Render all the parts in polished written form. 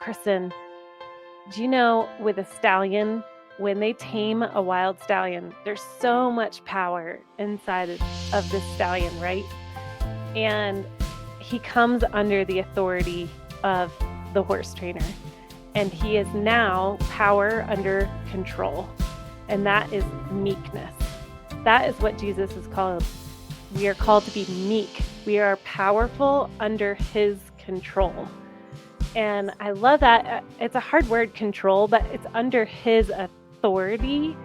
Kristen, do you know with a stallion, when they tame a wild stallion, there's so much power inside of this stallion, right? And he comes under the authority of the horse trainer. And he is now power under control. And that is meekness. That is what Jesus is called. We are called to be meek. We are powerful under his control. And I love that. It's a hard word, control, but it's under his authority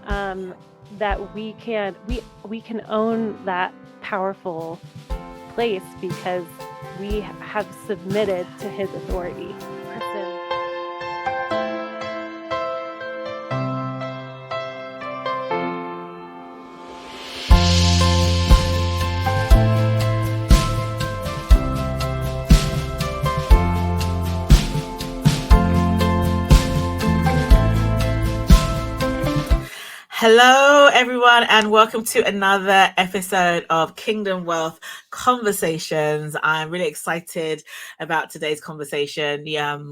that we can own that powerful place because we have submitted to his authority. Kristen. Hello, everyone, and welcome to another episode of Kingdom Wealth Conversations. I'm really excited about today's conversation.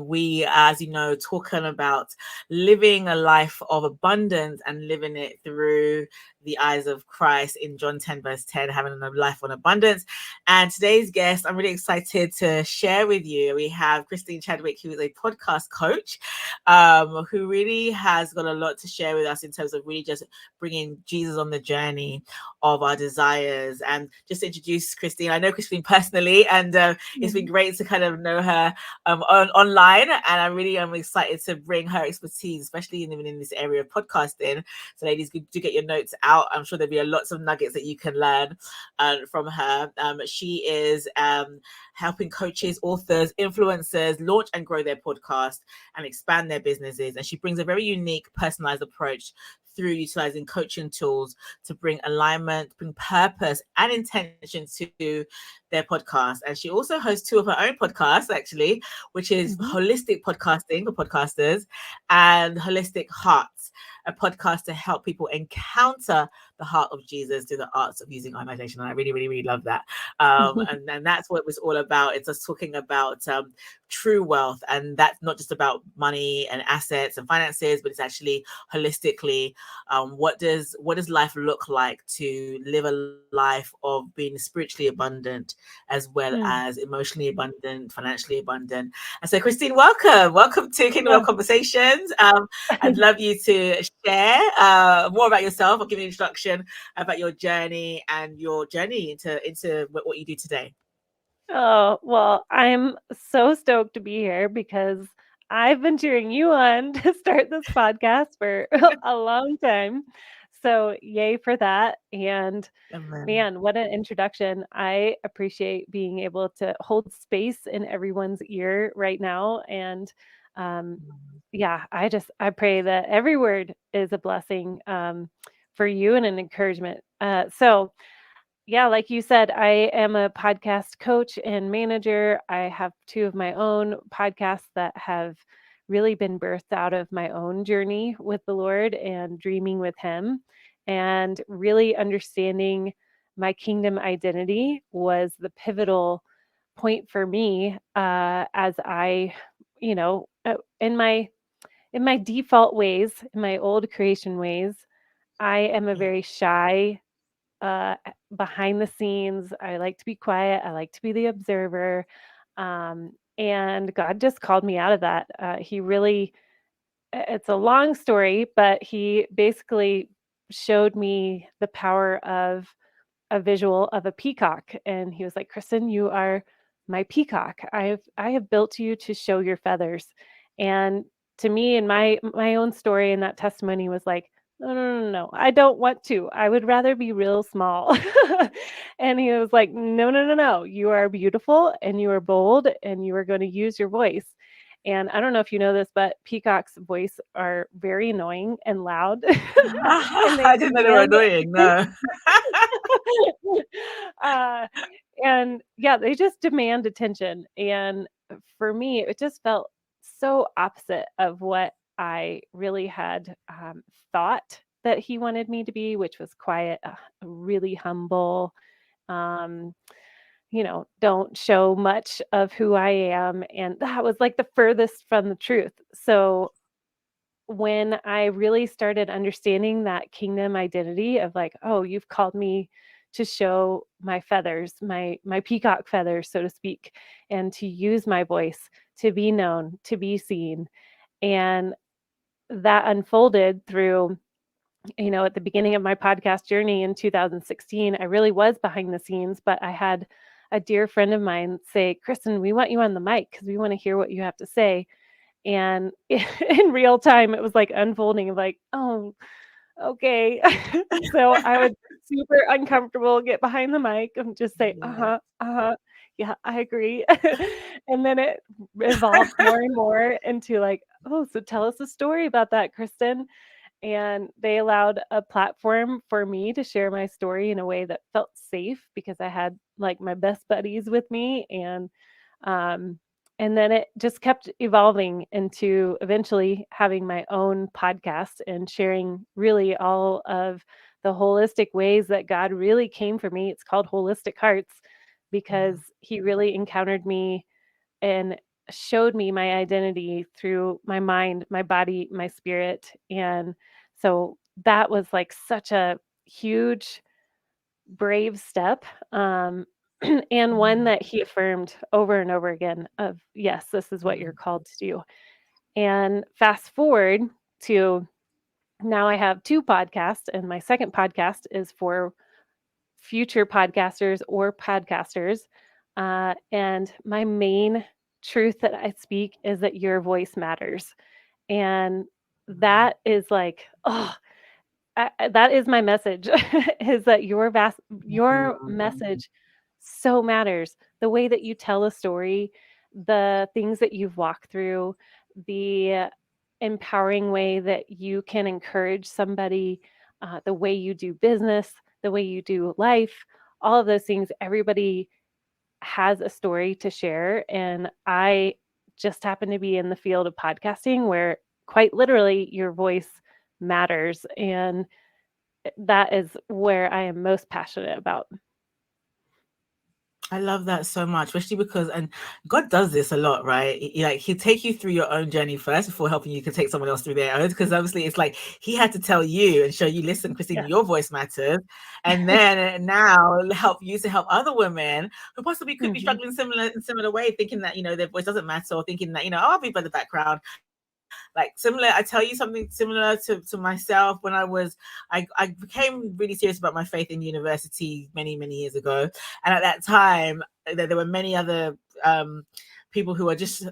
We, as you know, talking about living a life of abundance and living it through the eyes of Christ in John 10 verse 10, having a life on abundance. And today's guest, I'm really excited to share with you. We have Christine Chadwick, who is a podcast coach, who really has got a lot to share with us in terms of really just bringing Jesus on the journey of our desires. And just to introduce Christine, I know Christine personally, and it's been great to kind of know her online. And I really am excited to bring her expertise, especially in this area of podcasting. So ladies, do get your notes out. I'm sure there'll be lots of nuggets that you can learn from her. She is helping coaches, authors, influencers launch and grow their podcast and expand their businesses. And she brings a very unique, personalized approach through utilizing coaching tools to bring alignment, bring purpose and intention to their podcast. And she also hosts two of her own podcasts, actually, which is Holistic Podcasting for podcasters and Holistic Hearts, a podcast to help people encounter the heart of Jesus through the arts of using our imagination. And I really, really, really love that. And that's what it was all about. It's us talking about true wealth. And that's not just about money and assets and finances, but it's actually holistically, what does life look like to live a life of being spiritually abundant as well as emotionally abundant, financially abundant. And so Christine, welcome to Kingdom of Conversations. I'd love you to share more about yourself. I'll give you an introduction about your journey and your journey into what you do today. Oh, well, I'm so stoked to be here because I've been cheering you on to start this podcast for a long time. So, yay for that. And man, what an introduction. I appreciate being able to hold space in everyone's ear right now. And yeah, I pray that every word is a blessing for you and an encouragement. Yeah, like you said, I am a podcast coach and manager. I have two of my own podcasts that have really been birthed out of my own journey with the Lord and dreaming with Him. And really understanding my kingdom identity was the pivotal point for me as I, in my default ways, in my old creation ways, I am a very shy, uh, behind the scenes. I like to be quiet. I like to be the observer. And God just called me out of that. He really, it's a long story, but He basically showed me the power of a visual of a peacock. And He was like, Kristen, you are my peacock. I have built you to show your feathers. And to me, in my own story, and that testimony was like, no, I don't want to. I would rather be real small. And He was like, no. You are beautiful and you are bold and you are going to use your voice. And I don't know if you know this, but peacocks' voice are very annoying and loud. And they I didn't know they were demand annoying. No. uh, and yeah, they just demand attention. And for me, it just felt so opposite of what I really had thought that He wanted me to be, which was quiet, really humble, um, don't show much of who I am. And that was like the furthest from the truth. So when I really started understanding that kingdom identity of like, oh, you've called me to show my feathers, my peacock feathers, so to speak, and to use my voice to be known, to be seen. And that unfolded through, at the beginning of my podcast journey in 2016, I really was behind the scenes, but I had a dear friend of mine say, Kristen, we want you on the mic because we want to hear what you have to say. And in real time, it was like unfolding of like, oh, okay. So I would super uncomfortable, get behind the mic and just say, Yeah. yeah, I agree. And then it evolved more and more into like, oh, so tell us a story about that, Kristen. And they allowed a platform for me to share my story in a way that felt safe because I had like my best buddies with me. Um, and then it just kept evolving into eventually having my own podcast and sharing really all of the holistic ways that God really came for me. It's called Holistic Hearts because Yeah. he really encountered me and showed me my identity through my mind, my body, my spirit. And so that was like such a huge, brave step. And one Mm. that he affirmed over and over again of, yes, this is what you're Mm. called to do. And fast forward to now I have two podcasts, and my second podcast is for future podcasters or podcasters. And my main truth that I speak is that your voice matters. And Mm. that is like, oh, that is my message is that your Mm. message so matters. The way that you tell a story, the things that you've walked through, the empowering way that you can encourage somebody, the way you do business, the way you do life, all of those things. Everybody has a story to share, and I just happen to be in the field of podcasting where quite literally your voice matters, and that is where I am most passionate about. I love that so much, especially because, and God does this a lot, right? Like he'll take you through your own journey first before helping you to take someone else through their own. Because obviously, it's like he had to tell you and show you, listen, Christine, Yes. your voice matters, and then now help you to help other women who possibly could be Mhm. struggling in similar way, thinking that their voice doesn't matter, or thinking that oh, I'll be by the background. Like similar, I tell you something similar to myself when I became really serious about my faith in university many years ago, and at that time there were many other people who are just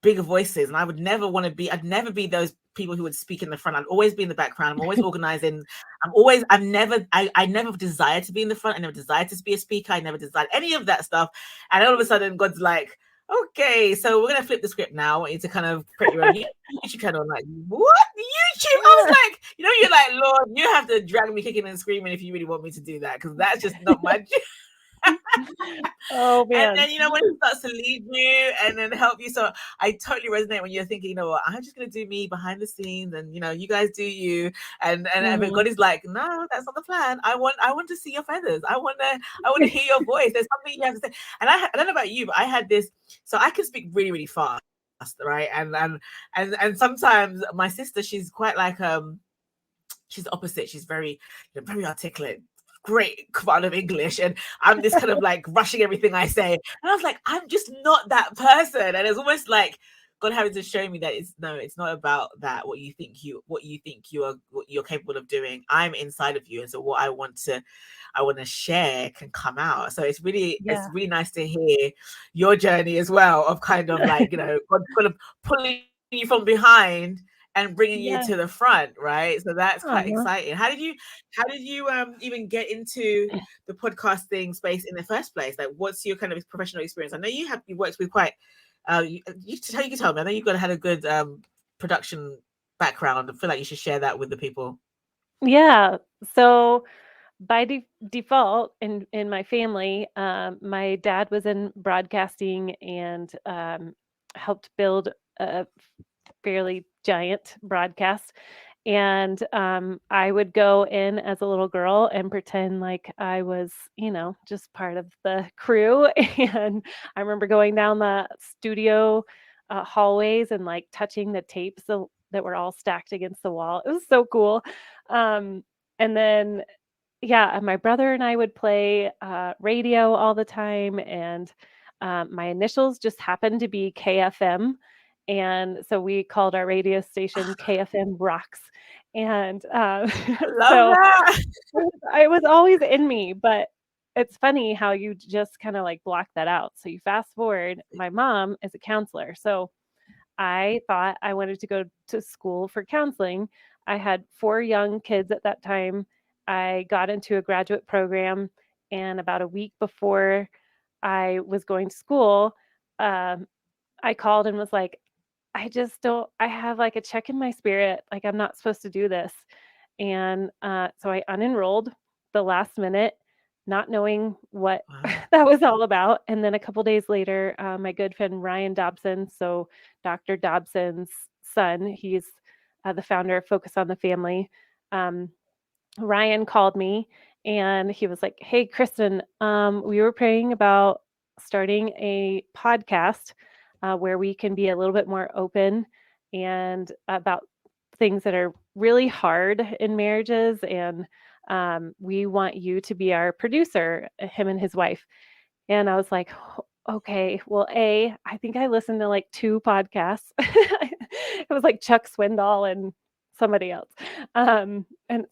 bigger voices, and I'd never be those people who would speak in the front. I'd always be in the background. I'm always organizing. I never desired to be in the front. I never desired to be a speaker. I never desired any of that stuff. And all of a sudden God's like, okay, so we're gonna flip the script now. I want you to kind of create your own YouTube channel. I'm like, what? YouTube? I was like, you're like, Lord, you have to drag me kicking and screaming if you really want me to do that, because that's just not my Oh, and man. then when he starts to lead you and then help you. So I totally resonate when you're thinking, what, I'm just gonna do me behind the scenes, and you guys do you. And but Mhm. God is like, no, that's not the plan. I want to see your feathers. I want to hear your voice. There's something you have to say. And I don't know about you, but I had this. So I can speak really fast, right? And sometimes my sister, she's quite like she's the opposite. She's very very articulate, great command of English, and I'm this kind of like rushing everything I say. And I was like, I'm just not that person. And it's almost like God having to show me that it's not about that. What you think what you're capable of doing, I'm inside of you, and so what I want to share can come out. So it's Yeah. really nice to hear your journey as well, of kind of like God kind of pulling you from behind and bringing you Yeah. to the front, right? So that's quite Aw. exciting. How did you even get into the podcasting space in the first place? Like, what's your kind of professional experience? I know you worked with quite you can tell me. I know you've had a good production background. I feel like you should share that with the people. Yeah. So by default in my family, my dad was in broadcasting and helped build a fairly giant broadcast. And I would go in as a little girl and pretend like I was, just part of the crew. And I remember going down the studio hallways and like touching the tapes that were all stacked against the wall. It was so cool. And then, yeah, my brother and I would play radio all the time. And my initials just happened to be KFM. And so we called our radio station KFM Rocks. And I love so that. it was always in me, but it's funny how you just kind of like block that out. So you fast forward, my mom is a counselor. So I thought I wanted to go to school for counseling. I had 4 young kids at that time. I got into a graduate program, and about a week before I was going to school, um, I called and was like, "I just don't I have, like, a check in my spirit, like, I'm not supposed to do this." And, so I unenrolled the last minute, not knowing what Wow. that was all about, and then a couple days later, my good friend Ryan Dobson, so Dr. Dobson's son, he's, the founder of Focus on the Family, um, Ryan called me and he was like, "Hey, Kristen, we were praying about starting a podcast where we can be a little bit more open and about things that are really hard in marriages. And we want you to be our producer, him and his wife." And I was like, Okay, well, I think I listened to like 2 podcasts. It was like Chuck Swindoll and somebody else. And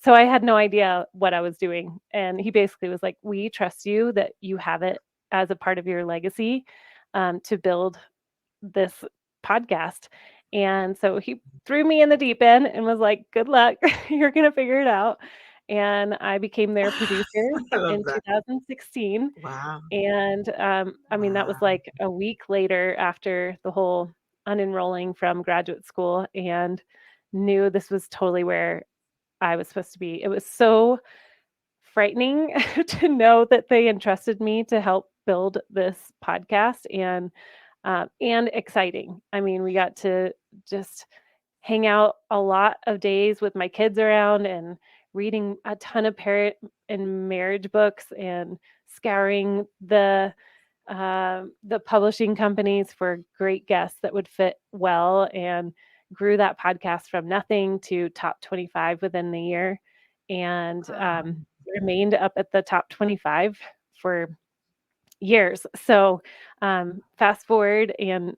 so I had no idea what I was doing. And he basically was like, "We trust you that you have it as a part of your legacy to build this podcast." And so he threw me in the deep end and was like, "Good luck. You're going to figure it out." And I became their producer I love in that. 2016. Wow. And, I mean, that was Wow. like a week later after the whole unenrolling from graduate school, and knew this was totally where I was supposed to be. It was so frightening to know that they entrusted me to help build this podcast, and exciting. I mean, we got to just hang out a lot of days with my kids around and reading a ton of parent and marriage books and scouring the publishing companies for great guests that would fit well, and grew that podcast from nothing to top 25 within the year, and Wow. remained up at the top 25 for years. So fast forward, and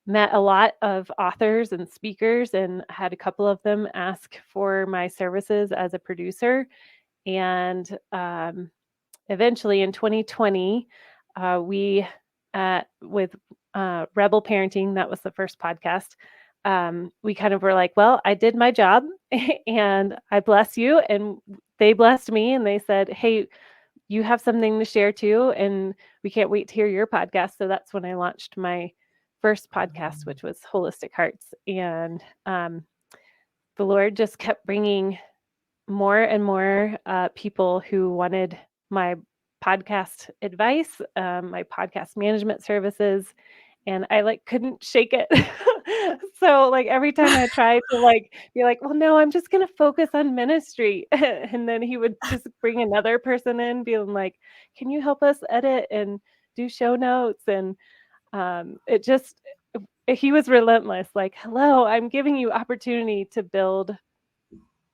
met a lot of authors and speakers, and had a couple of them ask for my services as a producer. And eventually in 2020, we, with Rebel Parenting, that was the first podcast. We kind of were like, "Well, I did my job and I bless you." And they blessed me and they said, "Hey, you have something to share too. And we can't wait to hear your podcast." So that's when I launched my first podcast, which was Holistic Hearts. And the Lord just kept bringing more and more people who wanted my podcast advice, my podcast management services, and I like couldn't shake it. So like every time I tried to like be like, "Well, no, I'm just gonna focus on ministry," and then he would just bring another person in, being like, "Can you help us edit and do show notes?" And it just he was relentless. Like, "Hello, I'm giving you opportunity to build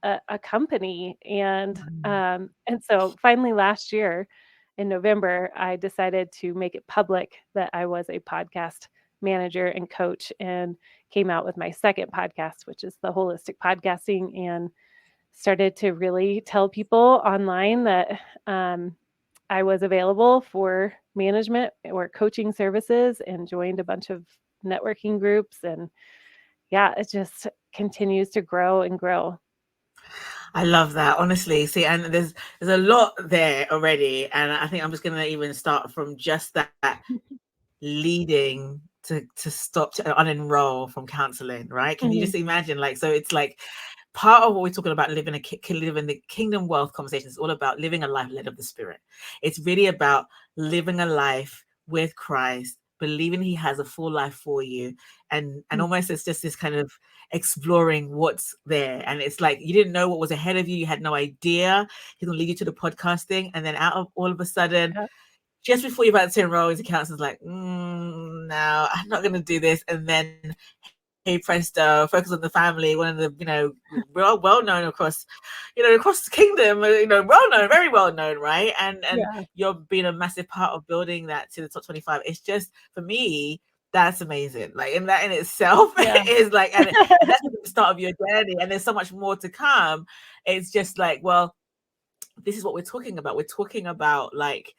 a company." And so finally last year in November, I decided to make it public that I was a podcast manager and coach, and came out with my second podcast, which is the Holistic Podcasting, and started to really tell people online that I was available for management or coaching services, and joined a bunch of networking groups. And yeah, it just continues to grow and grow. I love that, honestly. See, and there's a lot there already, and I think I'm just gonna even start from just that leading to stop to unenroll from counseling, right? Can you Mhm. just imagine? Like, so it's like part of what we're talking about living the kingdom wealth conversation is all about living a life led of the spirit. It's really about living a life with Christ, believing he has a full life for you, and Mm. almost it's just this kind of exploring what's there. And it's like you didn't know what was ahead of you, you had no idea he's gonna lead you to the podcasting, and then out of all of a sudden, Yeah. just before you're about to enroll into counselors, like, no, I'm not gonna do this. And then hey presto, Focus on the Family, one of the, well known across, across the kingdom, well known, very well known, right? And Yeah. you're being a massive part of building that to the top 25. It's just, for me, that's amazing. Like, in that in itself Yeah. is like, and that's the start of your journey, and there's so much more to come. It's just like, well, this is what we're talking about. We're talking about, like,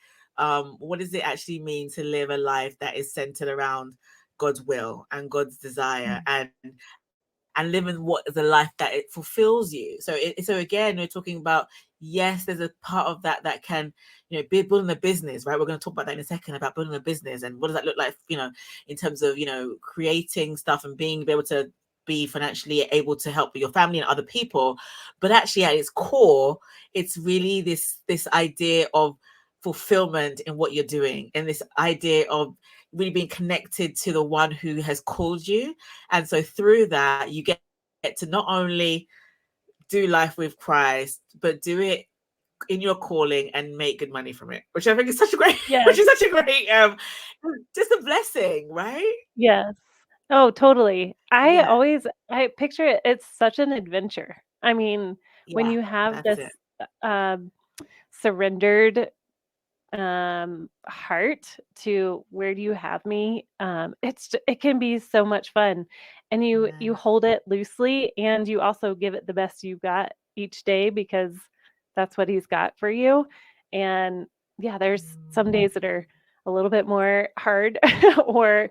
what does it actually mean to live a life that is centered around God's will and God's desire, and living what is a life that it fulfills you. So again, we're talking about, yes, there's a part of that that can, be building a business, right? We're going to talk about that in a second, about building a business and what does that look like, in terms of, creating stuff and being able to be financially able to help your family and other people. But actually, at its core, it's really this idea of fulfillment in what you're doing, and this idea of really being connected to the one who has called you. And so through that, you get to not only do life with Christ, but do it in your calling and make good money from it, which I think is such a great, Yes. which is such a great, just a blessing, right? Yes. Oh, totally. I Yeah, always I picture it, it's such an adventure. I mean, when yeah, you have that's this it. um surrendered heart to where do you have me, it can be so much fun, and you Amen. hold it loosely, and you also give it the best you've got each day because that's what he's got for you. And yeah, there's some days that are a little bit more hard or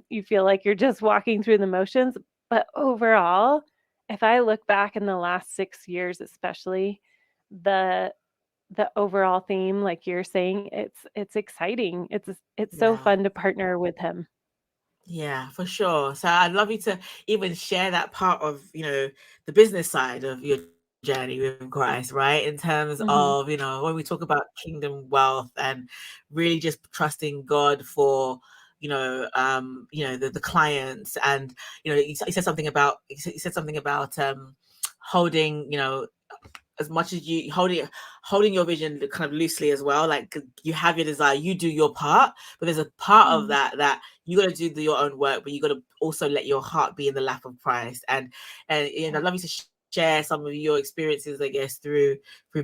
you feel like you're just walking through the motions, but overall, if I look back in the last 6 years especially, the the overall theme, like you're saying, it's exciting. It's so Yeah. fun to partner with him. Yeah, for sure. So I'd love you to even share that part of, the business side of your journey with Christ, right? In terms Mhm. of, when we talk about kingdom wealth and really just trusting God for, the clients. And, you said something about, holding, as much as you holding your vision kind of loosely as well. Like, you have your desire, you do your part, but there's a part of Mhm. that you got to do your own work, but you got to also let your heart be in the lap of Christ. And I'd Yeah. love you to share some of your experiences, I guess, through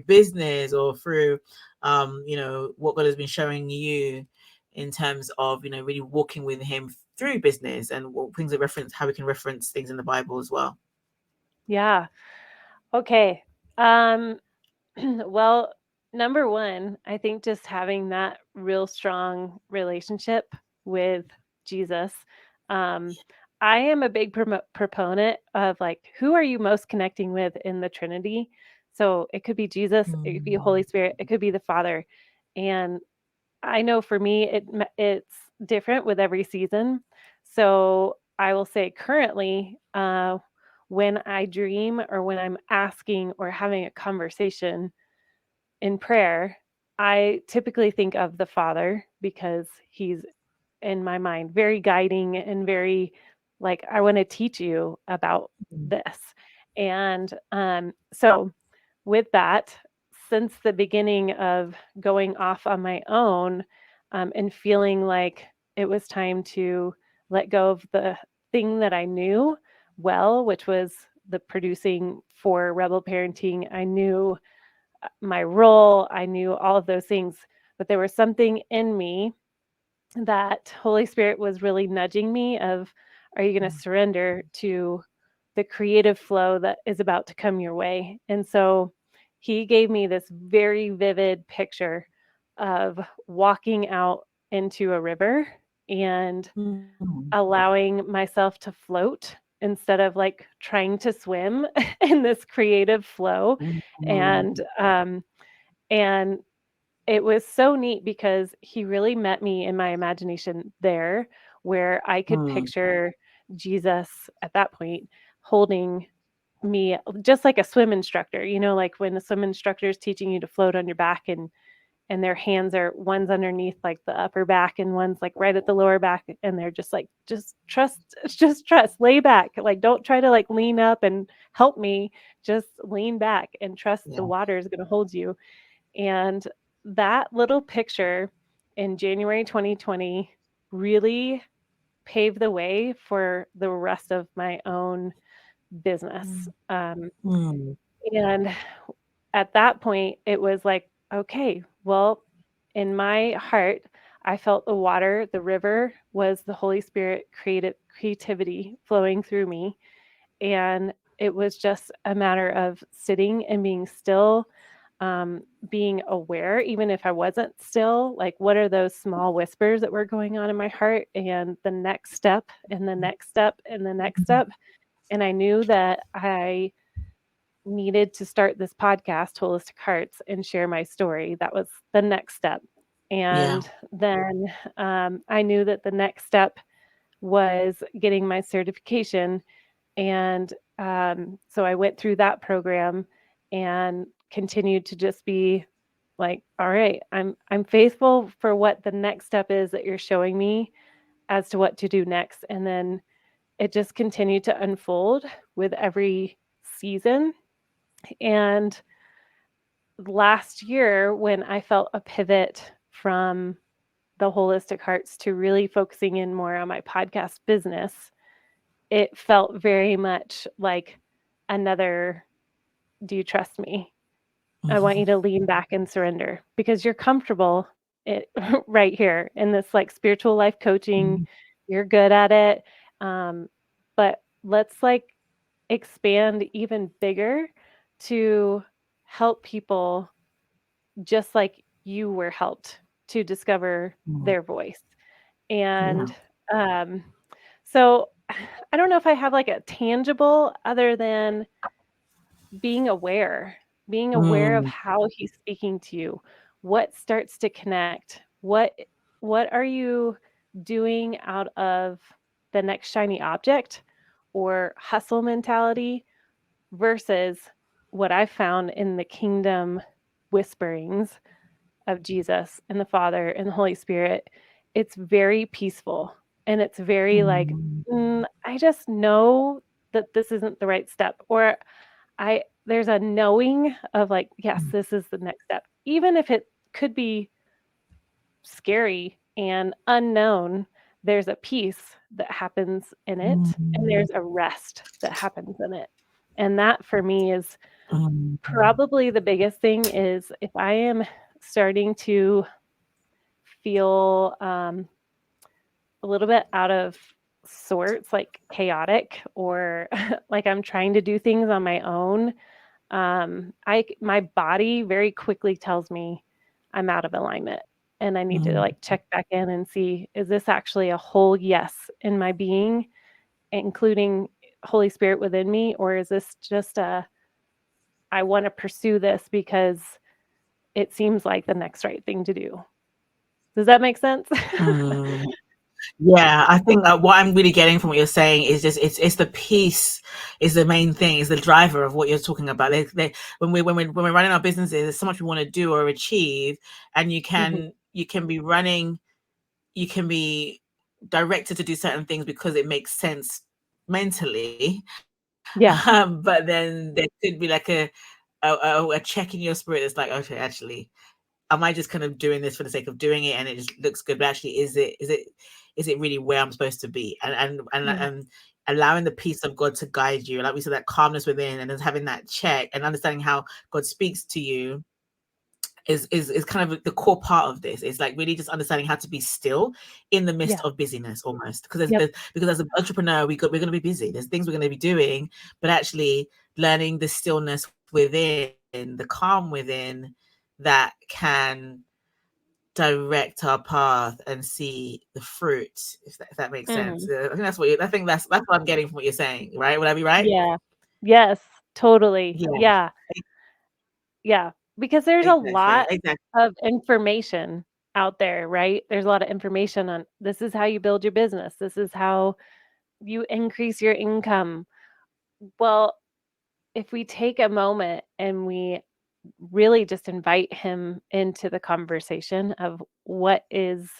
business or through what God has been showing you in terms of, really walking with him through business, and what things that reference, how we can reference things in the Bible as well. Yeah. Okay. Um, well, number 1, I think just having that real strong relationship with Jesus. Um, I am a big proponent of, like, who are you most connecting with in the Trinity? So, it could be Jesus, it could be Holy Spirit, it could be the Father, and I know for me, it's different with every season. So I will say currently, when I dream or when I'm asking or having a conversation in prayer, I typically think of the Father because he's in my mind very guiding and very like, I want to teach you about this. And so with that, since the beginning of going off on my own, and feeling like it was time to let go of the thing that I knew well, which was the producing for Rebel Parenting, I knew my role, I knew all of those things, but there was something in me that Holy Spirit was really nudging me of, are you going to surrender to the creative flow that is about to come your way? And so he gave me this very vivid picture of walking out into a river and Mm. allowing myself to float instead of like trying to swim in this creative flow. Mm. And um and it was so neat because he really met me in my imagination there, where I could Mm. picture Jesus at that point holding me just like a swim instructor, like when the swim instructor is teaching you to float on your back and and their hands are, one's underneath like the upper back and one's like right at the lower back, and they're just like, just trust, lay back, like don't try to like lean up and help me, just lean back and trust the Yeah. water is going to hold you. And that little picture in January 2020 really paved the way for the rest of my own business. Mm. And at that point, it was like, okay, well, in my heart, I felt the water, the river was the Holy Spirit creativity flowing through me. And it was just a matter of sitting and being still, being aware, even if I wasn't still, like what are those small whispers that were going on in my heart, and the next step, and the next step, and the next step. And I knew that I needed to start this podcast, Holistic Hearts, and share my story. That was the next step. Yeah. And then I knew that the next step was getting my certification. And so I went through that program and continued to just be like, all right, I'm faithful for what the next step is that you're showing me as to what to do next. And then it just continued to unfold with every season. And last year, when I felt a pivot from the Holistic Hearts to really focusing in more on my podcast business, it felt very much like another, do you trust me? I want you to lean back and surrender, because you're comfortable right here in this like spiritual life coaching. You're good at it. But let's like expand even bigger to help people just like you were helped to discover their voice. Yeah. And so I don't know if I have like a tangible other than being aware of Mm. how he's speaking to you, what starts to connect, what are you doing out of the next shiny object or hustle mentality versus what I found in the kingdom whisperings of Jesus and the Father and the Holy Spirit. It's very peaceful, and it's very like, Mm. I just know that this isn't the right step, or there's a knowing of like, yes, this is the next step, even if it could be scary and unknown. There's a peace that happens in it, and Mm. there's a rest that happens in it. And that for me is Mm. probably the biggest thing, is if I am starting to feel a little bit out of sorts, like chaotic, or like I'm trying to do things on my own, my body very quickly tells me I'm out of alignment, and I need to Mm. like check back in and see, is this actually a whole yes in my being, including Holy Spirit within me, or is this just I want to pursue this because it seems like the next right thing to do? Does that make sense? Mm. Yeah, I think what I'm really getting from what you're saying is just it's the peace is the main thing, is the driver of what you're talking about. When we're running our businesses, there's so much we want to do or achieve, and you Mhm. can be running, you can be directed to do certain things because it makes sense mentally, Yeah. but then there could be like a check in your spirit that's like, okay, actually, am I just kind of doing this for the sake of doing it and it just looks good, but actually is it really where I'm supposed to be? Yeah. And allowing the peace of God to guide you, like we said, that calmness within, and then having that check and understanding how God speaks to you is kind of the core part of this. It's like really just understanding how to be still in the midst Yeah. of busyness, almost, Yep. because as an entrepreneur we're going to be busy, there's things we're going to be doing, but actually learning the stillness within, the calm within, that can direct our path and see the fruit, if that makes sense. Mhm. I think that's what I'm getting from what you're saying, right? Would I be right? Yeah. Yes, totally. Yeah, Yeah. Yeah. Because there's a exactly, lot exactly. of information out there, right? There's a lot of information on, this is how you build your business. This is how you increase your income. Well, if we take a moment and we really just invite him into the conversation of what is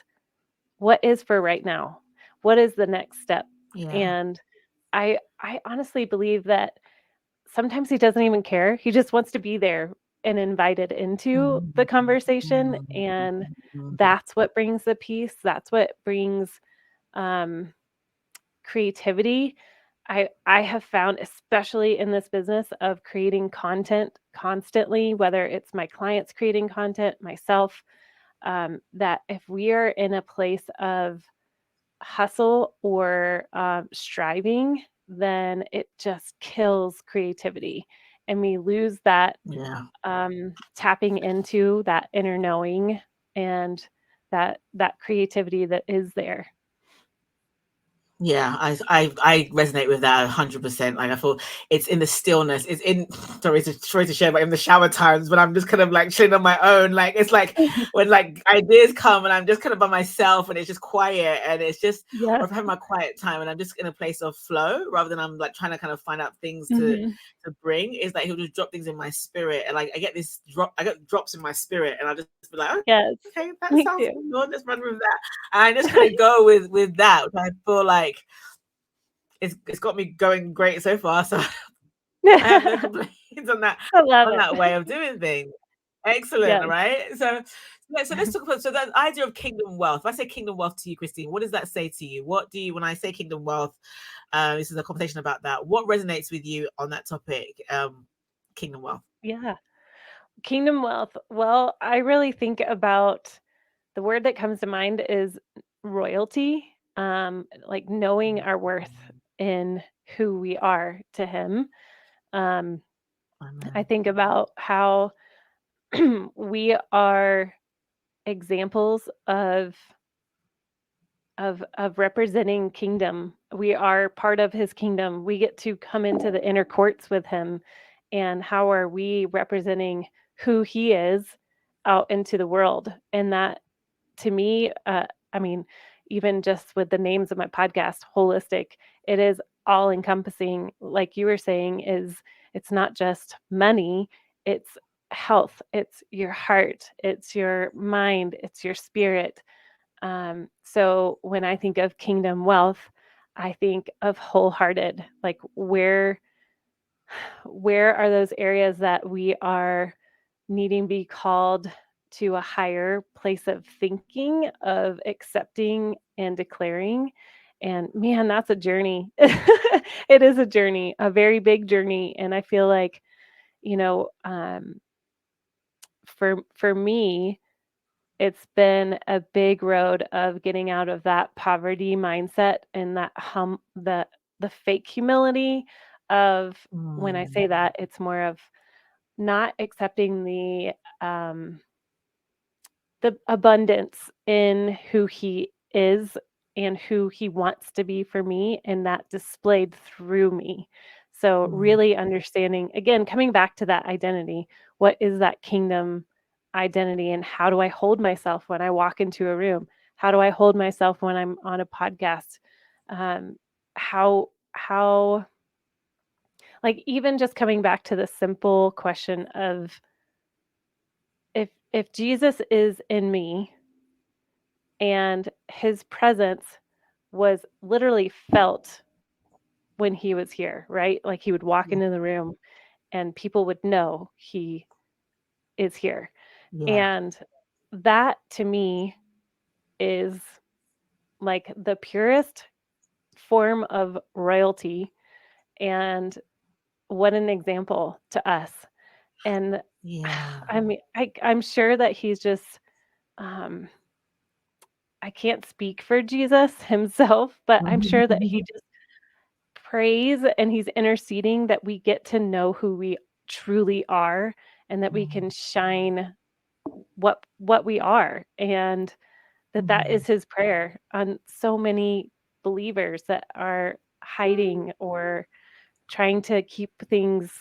for right now? What is the next step? Yeah. And I honestly believe that sometimes he doesn't even care. He just wants to be there and invited into the Mhm. conversation, Mhm. and Mhm. that's what brings the peace. That's what brings um, creativity. I have found, especially in this business of creating content constantly, whether it's my clients creating content, myself, that if we are in a place of hustle or striving, then it just kills creativity. And we lose that Yeah. tapping into that inner knowing and that creativity that is there. Yeah, I resonate with that 100%. Like I thought it's in the stillness. It's in sorry to share, but in the shower times when I'm just kind of like chilling on my own. Like it's like when like ideas come and I'm just kind of by myself and it's just quiet and it's just, or Yes. I've had my quiet time and I'm just in a place of flow rather than I'm like trying to kind of find out things Hmm. to bring. Is like he'll just drop things in my spirit and like I get drops in my spirit and I'll just be like, Yes. okay, that Me sounds too. good. Lord, let's run with that. And I just kind of go with that, which I feel like it's got me going great so far. So I have no complaints I love on it. that way of doing things. Excellent, Yes. right? So yeah, so let's talk about so that idea of kingdom wealth. If I say kingdom wealth to you, Christine, what does that say to you? What do you when I say kingdom wealth? This is a conversation about that. What resonates with you on that topic? Kingdom wealth. Yeah. Kingdom wealth. Well, I really think about the word that comes to mind is royalty, like knowing our worth in who we are to Him. Um, I Amen. think about how we are examples of representing kingdom. We are part of His kingdom. We get to come into the inner courts with Him, and how are we representing who He is out into the world? And that, to me, I mean, even just with the names of my podcast, holistic, it is all encompassing. Like you were saying, is it's not just money, it's health, it's your heart, it's your mind, it's your spirit. So when I think of kingdom wealth, I think of wholehearted, like where are those areas that we are needing to be called to a higher place of thinking, of accepting and declaring. And man, that's a journey. It is a journey, a very big journey. And I feel like, you know, for me, it's been a big road of getting out of that poverty mindset and that the fake humility of, when I say Mm, that, it's more of not accepting um the abundance in who he is and who he wants to be for me, and that displayed through me. So mm, really understanding, again, coming back to that identity, what is that kingdom identity, and how do I hold myself when I walk into a room? How do I hold myself when I'm on a podcast? How like, even just coming back to the simple question of, if Jesus is in me and his presence was literally felt when he was here, right? Like he would walk yeah, into the room and people would know he is here. yeah. And that, to me, is like the purest form of royalty. And what an example to us. And Yeah. I mean, I'm sure that he's just, um, I can't speak for Jesus himself, but I'm sure that he just prays and he's interceding that we get to know who we truly are, and that we Mm, can shine what we are, and that mm. is his prayer on so many believers that are hiding or trying to keep things,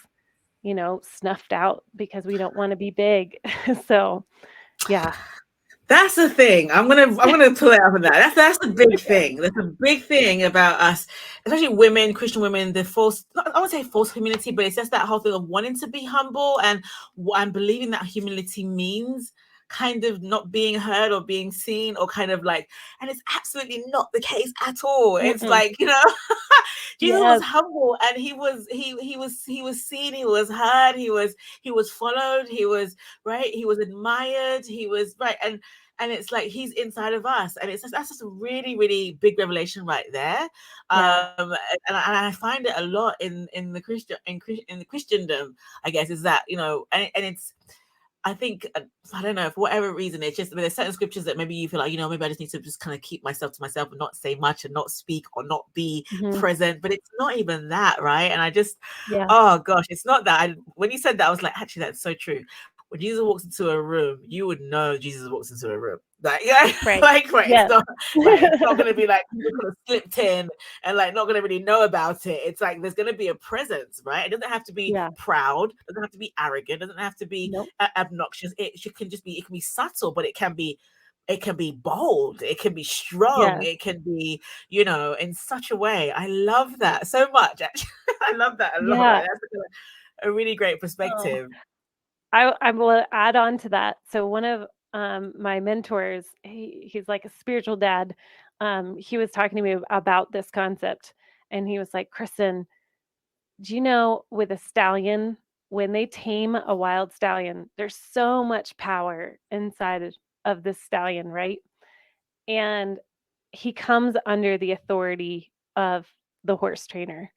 snuffed out because we don't want to be big. So, yeah. That's the thing. I'm gonna pull it up on that. That's the big thing. That's a big thing about us, especially women, Christian women. The false, I won't say false humility, but it's just that whole thing of wanting to be humble and believing that humility means kind of not being heard or being seen or kind of like, and it's absolutely not the case at all. It's Mm-mm. like, Jesus was Yes. humble and he was seen, he was heard, he was followed, he was right, he was admired, he was right, and it's like he's inside of us, and that's just a really really big revelation right there. Yeah. And I find it a lot in the in the Christendom, I guess, is that and it's, I think, I don't know, for whatever reason, it's just, I mean, there's certain scriptures that maybe you feel like, maybe I just need to just kind of keep myself to myself and not say much and not speak or not be Hmm. present. But it's not even that, right? And I just, Yeah. oh gosh, it's not that. When you said that, I was like, actually, that's so true. When Jesus walks into a room, you would know Jesus walks into a room. Like, yeah, Right. like, right. It's Yes. not right. It's not going to be like people could have slipped in and like not going to really know about it. It's like there's going to be a presence, right? It doesn't have to be Yeah. proud, it doesn't have to be arrogant, it doesn't have to be Nope. obnoxious. Can just be, it can be subtle, but it can be bold, it can be strong, Yes. it can be, in such a way. I love that so much, actually. I love that a lot. Yeah. That's a really great Oh. perspective. I will add on to that. So one of my mentors, he's like a spiritual dad. He was talking to me about this concept, and he was like, "Kristen, do you know with a stallion, when they tame a wild stallion, there's so much power inside of this stallion, right? And he comes under the authority of the horse trainer,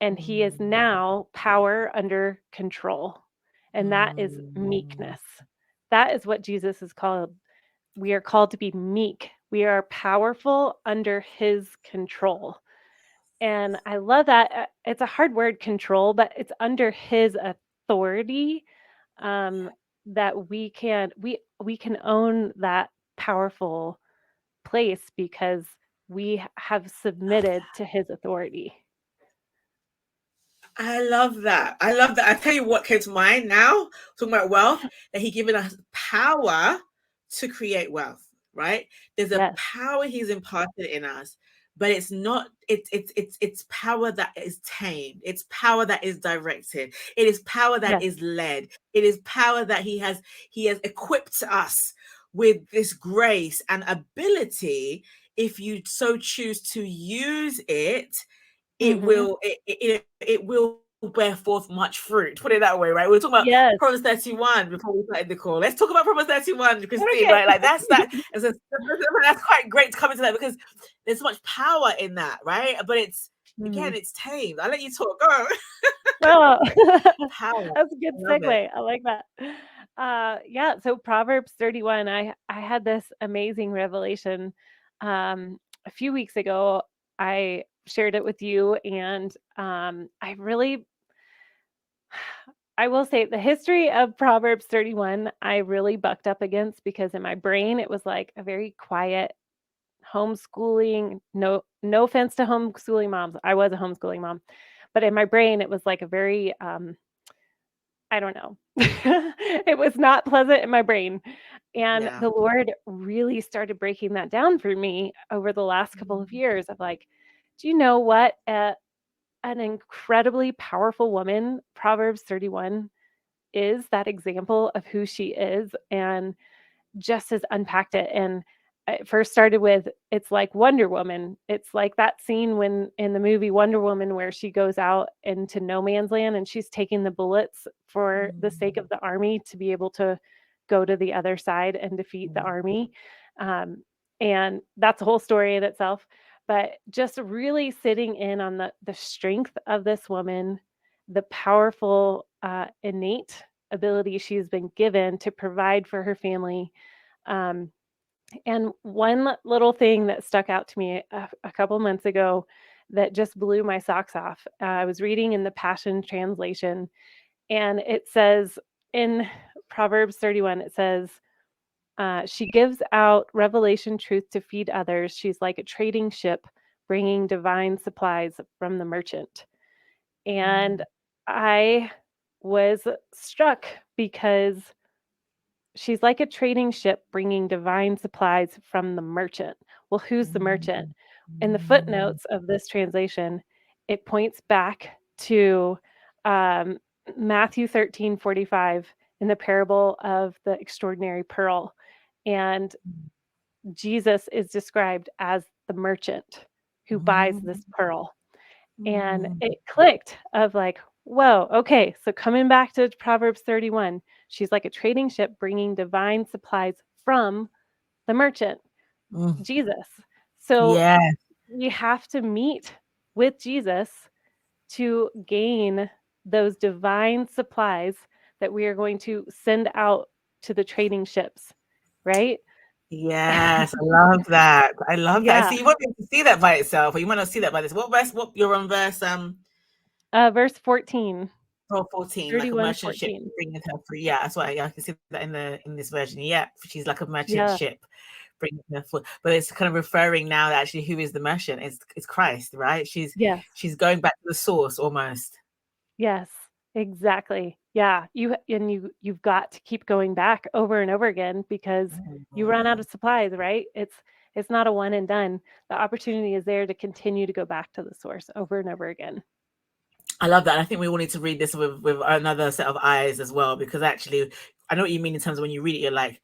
and he is Mm, now power under control. And that is mm. meekness. That is what Jesus is called. We are called to be meek. We are powerful under his control. And I love that. It's a hard word, control, but it's under his authority, um, that we can own that powerful place because we have submitted to his authority. I love that. I love that. I tell you what came to mind now, talking about wealth, that he given us power to create wealth, right? There's a Yes. power he's imparted in us, but it's not, it's power that is tamed. It's power that is directed. It is power that Yes. is led. It is power that he has equipped us with this grace and ability. If you so choose to use it, it Mhm. will it will bear forth much fruit. Put it that way, right? We are talking about Yes. Proverbs 31 before we started the call. Let's talk about Proverbs 31, Christine, Okay. right? Like that's quite great to come into that, because there's so much power in that, right? But it's, again, Mhm. it's tamed. I'll let you talk. Go. Oh, Power. that's a good I love it. segue. I like that. Yeah, so Proverbs 31, I had this amazing revelation, a few weeks ago. I shared it with you, and, I will say the history of Proverbs 31, I really bucked up against because in my brain, it was like a very quiet homeschooling. No offense to homeschooling moms. I was a homeschooling mom. But in my brain, it was like a very, I don't know. It was not pleasant in my brain. And Yeah. the Lord really started breaking that down for me over the last couple of years of like, do you know what? An incredibly powerful woman, Proverbs 31 is that example of who she is, and just has unpacked it. And it first started with, it's like Wonder Woman. It's like that scene when in the movie Wonder Woman where she goes out into no man's land and she's taking the bullets for the sake of Mm, the army to be able to go to the other side and defeat the mm, army. Um, and that's a whole story in itself. But just really sitting in on the strength of this woman, the powerful, innate ability she's been given to provide for her family. Um, and one little thing that stuck out to me a couple months ago that just blew my socks off. I was reading in the Passion Translation, and it says in Proverbs 31, it says, she gives out revelation truth to feed others. She's like a trading ship bringing divine supplies from the merchant. And mm, I was struck because she's like a trading ship bringing divine supplies from the merchant. Well, who's the merchant? Mm, In the mm, footnotes of this translation, it points back to um, Matthew 13:45 in the parable of the extraordinary pearl. And Jesus is described as the merchant who buys this pearl. And mm, it clicked of like, whoa, okay. So coming back to Proverbs 31, she's like a trading ship bringing divine supplies from the merchant, mm. Jesus. So Yeah, we have to meet with Jesus to gain those divine supplies that we are going to send out to the trading ships, right? yes, I love that. I love that. Yeah. See, you won't be able to see that by itself, or you might not see that by this. What verse? What you're on verse Verse 14, 14, like a 31, merchant ship 14. bringing her free. Yeah, that's why I can see that in this version. Yeah, she's like a merchant Yeah. ship bringing her food, but it's kind of referring now that actually who is the merchant? It's Christ, right? Yes. She's going back to the source almost. Yes, exactly. Yeah, you've got to keep going back over and over again because you run out Mhm. of supplies, right? It's not a one and done. The opportunity is there to continue to go back to the source over and over again. I love that. And I think we all need to read this with another set of eyes as well, because actually, I know what you mean in terms of when you read it, you're like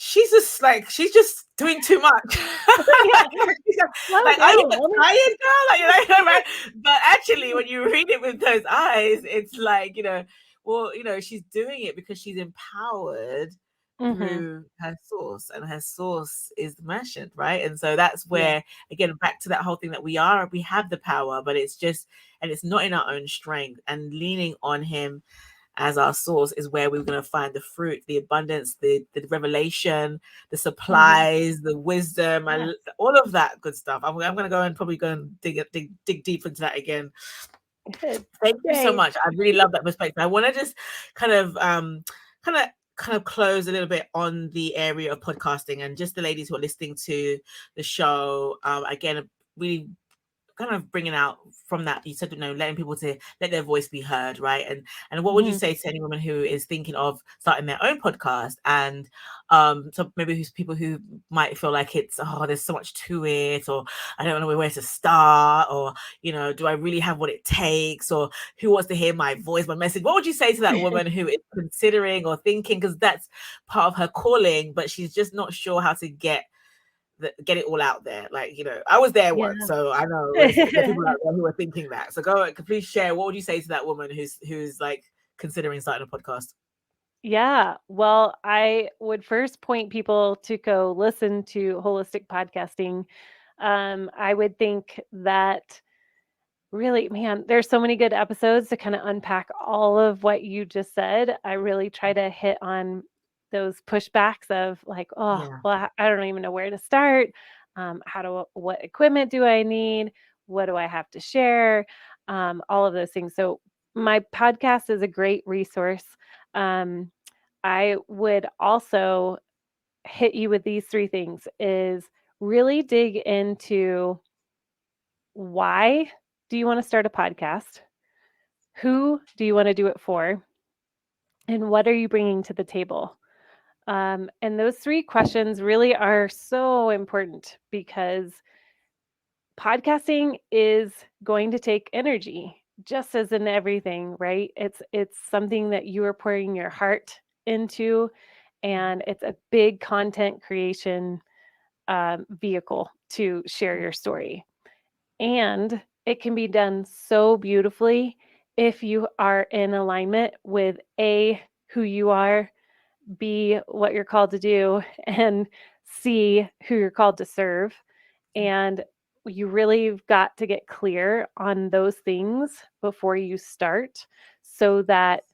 she's just doing too much. Yeah, slow Like, are you down, woman. tired, girl? Like, right? But actually, when you read it with those eyes, it's like, well, she's doing it because she's empowered Mhm. through her source, and her source is the merchant, right? And so that's Yeah. where, again, back to that whole thing that we have the power, but it's not in our own strength, and leaning on him as our source is where we're going to find the fruit, the abundance, the revelation, the Mhm. supplies, the wisdom, Yeah. all of that good stuff. I'm going to go and probably go and dig deep into that again. Good. Thank you so Yay. much. I really love that perspective. I want to just kind of kind of close a little bit on the area of podcasting, and just the ladies who are listening to the show. Again, really kind of bringing out from that, you said, letting people to let their voice be heard, right? And what would you Mhm. say to any woman who is thinking of starting their own podcast, and so maybe who's people who might feel like there's so much to it, or I don't know where to start, or do I really have what it takes, or who wants to hear my voice, my message? What would you say to that woman who is considering or thinking, because that's part of her calling, but she's just not sure how to get it all out there? Like, I was there once, Yeah. so I know there's people out there who are thinking that. So please share, what would you say to that woman who's like considering starting a podcast? Yeah. Well, I would first point people to go listen to Holistic Podcasting. I would think that really, man, there's so many good episodes to kind of unpack all of what you just said. I really try to hit on those pushbacks of like, oh, Yeah. well, I don't even know where to start. What equipment do I need? What do I have to share? All of those things. So my podcast is a great resource. Um, I would also hit you with these three things: is really dig into why do you want to start a podcast? Who do you want to do it for? And what are you bringing to the table? And those three questions really are so important because podcasting is going to take energy, just as in everything, right? It's something that you are pouring your heart into, and it's a big content creation vehicle to share your story. And it can be done so beautifully if you are in alignment with A, who you are, B, what you're called to do, and C, who you're called to serve. And you really have got to get clear on those things before you start so that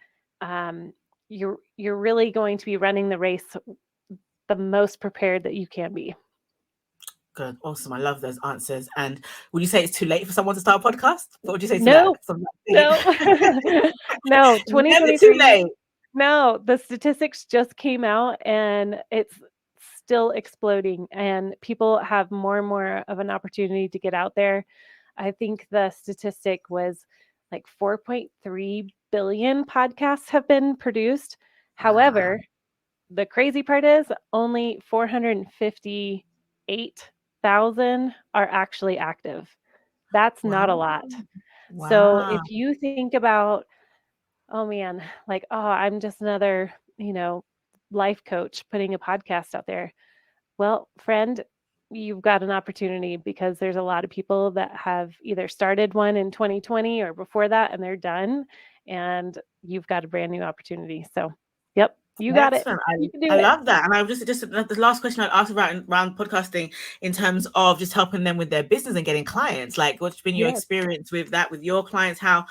um, you're really going to be running the race the most prepared that you can be. Good. Awesome. I love those answers. And would you say it's too late for someone to start a podcast? What would you say to that? No, no, no, Never too 2023. late. No, the statistics just came out and it's still exploding, and people have more and more of an opportunity to get out there. I think the statistic was like 4.3 billion podcasts have been produced. Wow. However, the crazy part is only 458,000 are actually active. That's not a Wow. lot. So Wow. if you think about, oh man, like, oh, I'm just another, life coach putting a podcast out there. Well, friend, you've got an opportunity because there's a lot of people that have either started one in 2020 or before that and they're done, and you've got a brand new opportunity. So, yep, you got it. Excellent. You can I do it. love that. And I was just the last question I'd ask around podcasting in terms of just helping them with their business and getting clients. Like, what's been your Yes. experience with that with your clients? How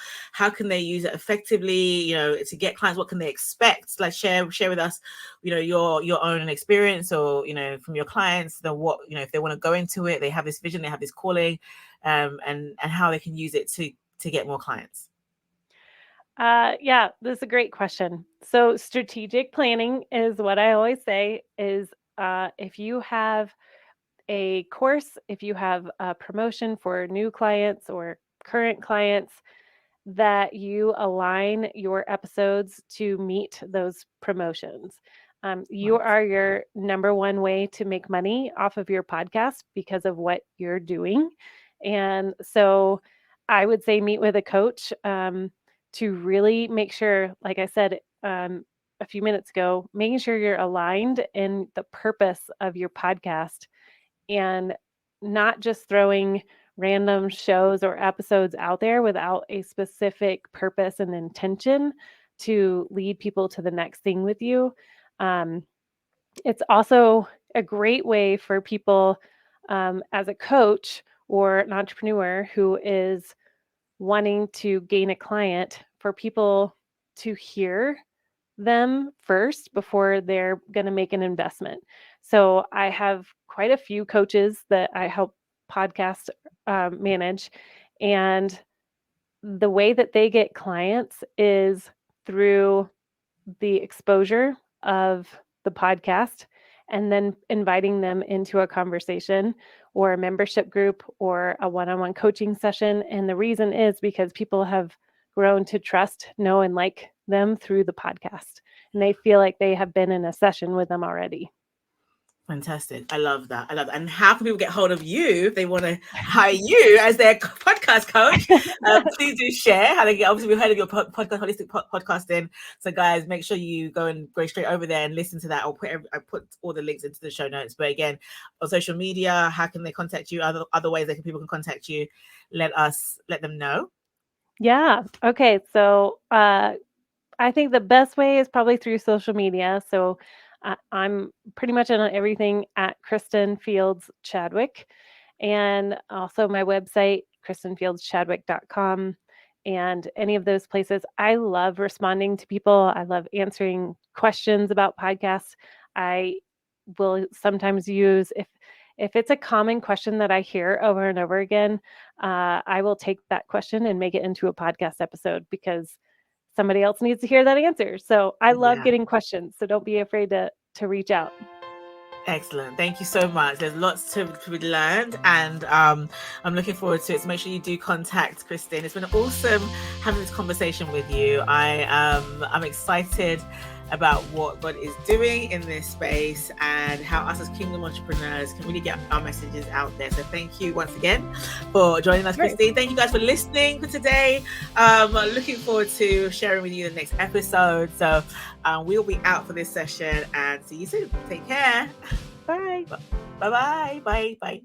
can they use it effectively, to get clients? What can they expect? Like share with us, your own experience, or from your clients, what if they want to go into it, they have this vision, they have this calling, and how they can use it to get more clients. Yeah, this is a great question. So strategic planning is what I always say is, if you have a course, if you have a promotion for new clients or current clients, that you align your episodes to meet those promotions. You Wow. are your number one way to make money off of your podcast because of what you're doing. And so I would say meet with a coach, to really make sure, like I said, a few minutes ago, making sure you're aligned in the purpose of your podcast and not just throwing random shows or episodes out there without a specific purpose and intention to lead people to the next thing with you. Um, it's also a great way for people, as a coach or an entrepreneur who is wanting to gain a client, for people to hear them first before they're going to make an investment. So I have quite a few coaches that I help podcast, manage, and the way that they get clients is through the exposure of the podcast and then inviting them into a conversation or a membership group or a one-on-one coaching session. And the reason is because people have grown to trust, know, and like them through the podcast. And they feel like they have been in a session with them already. Fantastic. I love that. And how can people get hold of you if they want to hire you as their podcast coach? Please do share how they get. Obviously, we've heard of your podcast, Holistic Podcasting. So, guys, make sure you go straight over there and listen to that. I put all the links into the show notes. But again, on social media, how can they contact you? Other ways people can contact you? Let them know. Yeah. Okay. So, I think the best way is probably through social media. So I'm pretty much on everything at Kristen Fields Chadwick, and also my website, KristenFieldsChadwick.com, and any of those places. I love responding to people. I love answering questions about podcasts. I will sometimes use, if it's a common question that I hear over and over again, I will take that question and make it into a podcast episode because somebody else needs to hear that answer. So I love getting questions. So don't be afraid to reach out. Excellent. Thank you so much. There's lots to be learned, and I'm looking forward to it. So make sure you do contact Kristen. It's been awesome having this conversation with you. I'm excited about what God is doing in this space and how us as Kingdom entrepreneurs can really get our messages out there. So thank you once again for joining us, Christine. Thank you guys for listening for today. Looking forward to sharing with you the next episode. So we'll be out for this session and see you soon. Take care. Bye. Bye-bye. Bye.